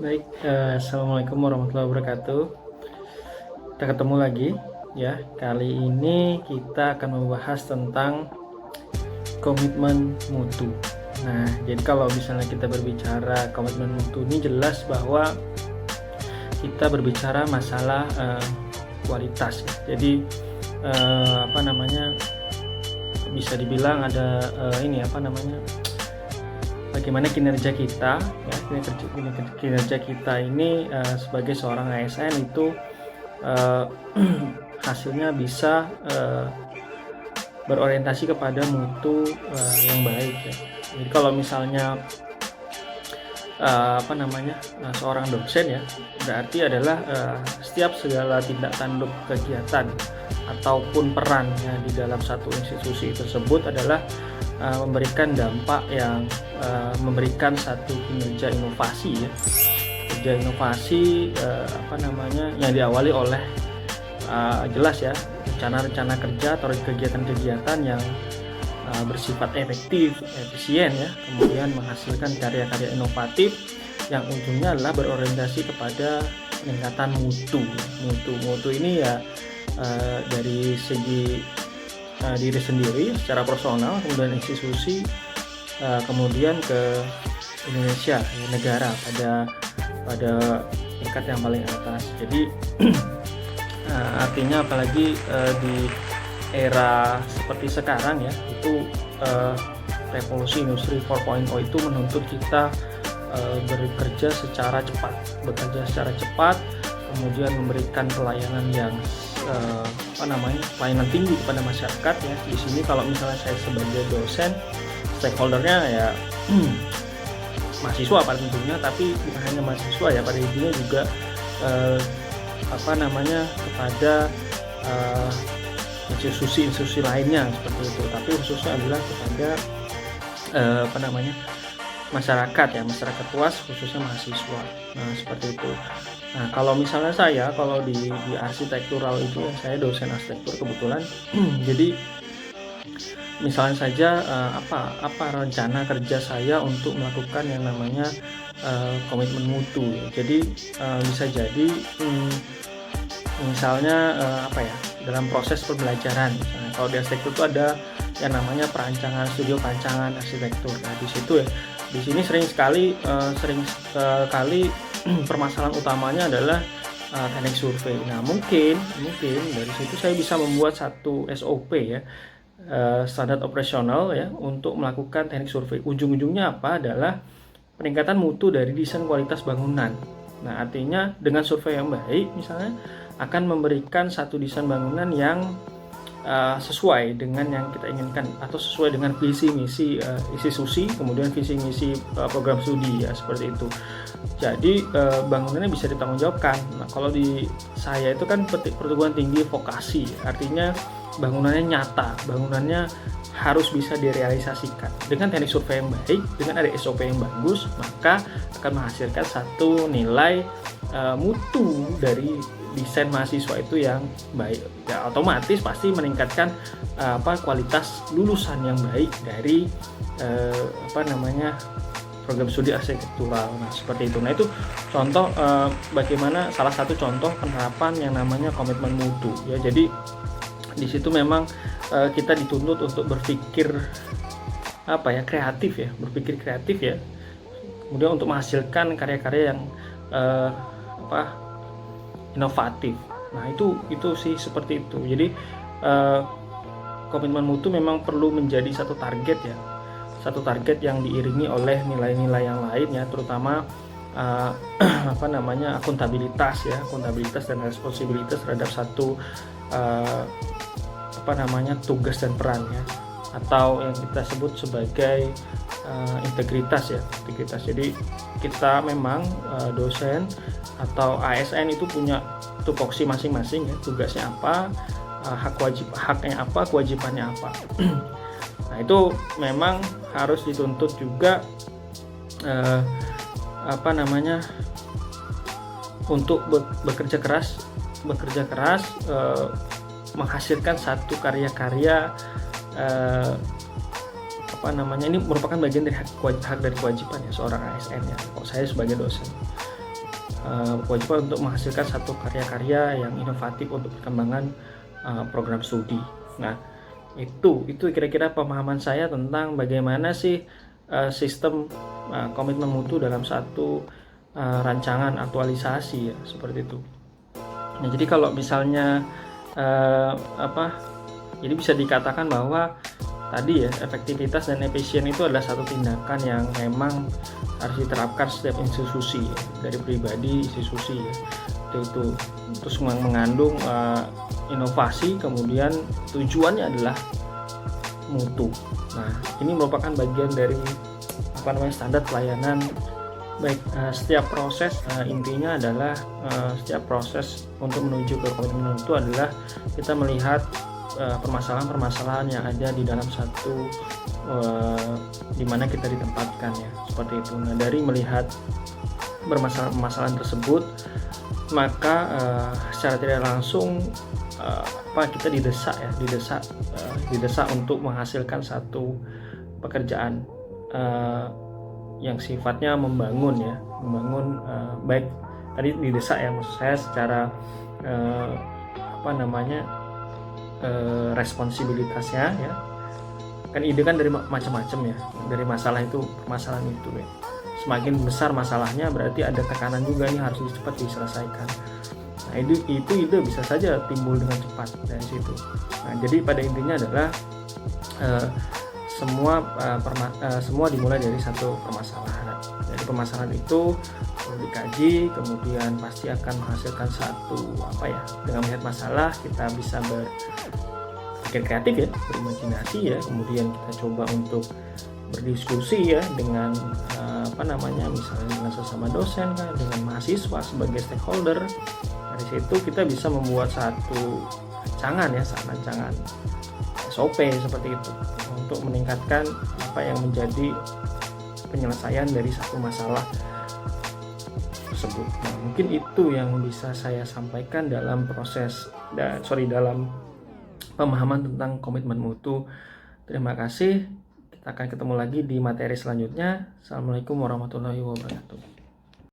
Baik, assalamualaikum warahmatullahi wabarakatuh. Kita ketemu lagi ya. Kali ini kita akan membahas tentang komitmen mutu. Nah, jadi kalau misalnya kita berbicara komitmen mutu ini jelas bahwa kita berbicara masalah kualitas ya. Jadi bisa dibilang ada bagaimana kinerja kita ya, kinerja kita ini sebagai seorang ASN itu hasilnya bisa berorientasi kepada mutu yang baik ya. Jadi kalau misalnya seorang dosen ya, berarti adalah setiap segala tindak tanduk kegiatan ataupun perannya di dalam satu institusi tersebut adalah memberikan dampak yang memberikan satu kinerja inovasi ya, kerja inovasi yang diawali oleh jelas ya rencana-rencana kerja atau kegiatan-kegiatan yang bersifat efektif, efisien ya, kemudian menghasilkan karya-karya inovatif yang ujungnya adalah berorientasi kepada peningkatan mutu ini ya dari segi diri sendiri secara personal, kemudian institusi, kemudian ke Indonesia, negara pada tingkat yang paling atas. Jadi artinya apalagi di era seperti sekarang ya, itu revolusi industri 4.0 itu menuntut kita bekerja secara cepat, kemudian memberikan pelayanan yang pelayanan tinggi kepada masyarakat ya. Di sini kalau misalnya saya sebagai dosen, stakeholdernya ya mahasiswa pada tentunya, tapi bukan hanya mahasiswa ya, pada intinya juga kepada institusi lainnya seperti itu, tapi khususnya adalah kepada masyarakat ya, masyarakat luas, khususnya mahasiswa. Nah, seperti itu. Nah, kalau misalnya saya di arsitektural itu, saya dosen arsitektur kebetulan. Jadi misalnya saja apa rencana kerja saya untuk melakukan yang namanya komitmen mutu ya. Jadi bisa jadi misalnya dalam proses pembelajaran, misalnya kalau di arsitektur itu ada yang namanya studio perancangan arsitektur. Nah, di situ ya, di sini sering sekali permasalahan utamanya adalah teknik survei. Nah, mungkin dari situ saya bisa membuat satu SOP ya, standar operasional ya, untuk melakukan teknik survei. Ujung-ujungnya apa adalah peningkatan mutu dari desain kualitas bangunan. Nah, artinya dengan survei yang baik misalnya akan memberikan satu desain bangunan yang sesuai dengan yang kita inginkan, atau sesuai dengan visi misi institusi, kemudian visi misi program studi ya, seperti itu. Jadi bangunannya bisa ditanggungjawabkan. Nah, kalau di saya itu kan perguruan tinggi vokasi, artinya bangunannya nyata, bangunannya harus bisa direalisasikan. Dengan teknik survei yang baik, dengan ada SOP yang bagus, maka akan menghasilkan satu nilai mutu dari desain mahasiswa itu yang baik ya, otomatis pasti meningkatkan kualitas lulusan yang baik dari program studi arsitektural. Nah, seperti itu. Nah, itu contoh bagaimana salah satu contoh penerapan yang namanya komitmen mutu ya. Jadi di situ memang kita dituntut untuk berpikir kreatif ya, kemudian untuk menghasilkan karya-karya yang inovatif. Nah, itu sih seperti itu. Jadi komitmen mutu memang perlu menjadi satu target yang diiringi oleh nilai-nilai yang lain ya, terutama akuntabilitas dan responsibilitas terhadap satu tugas dan peran ya, atau yang kita sebut sebagai integritas. Jadi kita memang dosen atau ASN itu punya tupoksi masing-masing ya, tugasnya apa, haknya apa, kewajibannya apa. Nah, itu memang harus dituntut juga untuk bekerja keras menghasilkan satu karya-karya ini merupakan bagian dari hak dan kewajiban ya seorang ASN ya, kalau saya sebagai dosen. kewajiban untuk menghasilkan satu karya-karya yang inovatif untuk perkembangan program studi. Nah, itu kira-kira pemahaman saya tentang bagaimana sih sistem komitmen mutu dalam satu rancangan aktualisasi ya, seperti itu. Nah, jadi kalau misalnya jadi bisa dikatakan bahwa tadi ya, efektivitas dan efisien itu adalah satu tindakan yang memang harus diterapkan setiap institusi ya, dari pribadi, institusi ya. Itu terus mengandung inovasi, kemudian tujuannya adalah mutu. Nah, ini merupakan bagian dari standar pelayanan. Baik, setiap proses intinya adalah setiap proses untuk menuju ke komitmen mutu adalah kita melihat permasalahan-permasalahan yang ada di dalam satu di mana kita ditempatkan ya, seperti itu. Nah, dari melihat permasalahan tersebut, maka secara tidak langsung kita didesak untuk menghasilkan satu pekerjaan yang sifatnya membangun baik tadi didesak ya, maksud saya secara responsibilitasnya ya, kan ide kan dari macam-macam ya, dari permasalahan itu ya. Semakin besar masalahnya berarti ada tekanan juga yang harus cepat diselesaikan. Nah, itu ide bisa saja timbul dengan cepat dari situ. Nah, jadi pada intinya adalah semua dimulai dari satu permasalahan. Dari permasalahan itu perlu dikaji, kemudian pasti akan menghasilkan dengan melihat masalah kita bisa berpikir kreatif ya, berimajinasi ya, kemudian kita coba untuk berdiskusi ya dengan misalnya dengan sesama dosen kan, dengan mahasiswa sebagai stakeholder. Dari situ kita bisa membuat satu rancangan SOP seperti itu untuk meningkatkan apa yang menjadi penyelesaian dari satu masalah tersebut. Nah, mungkin itu yang bisa saya sampaikan dalam dalam pemahaman tentang komitmen mutu. Terima kasih. Kita akan ketemu lagi di materi selanjutnya. Assalamualaikum warahmatullahi wabarakatuh.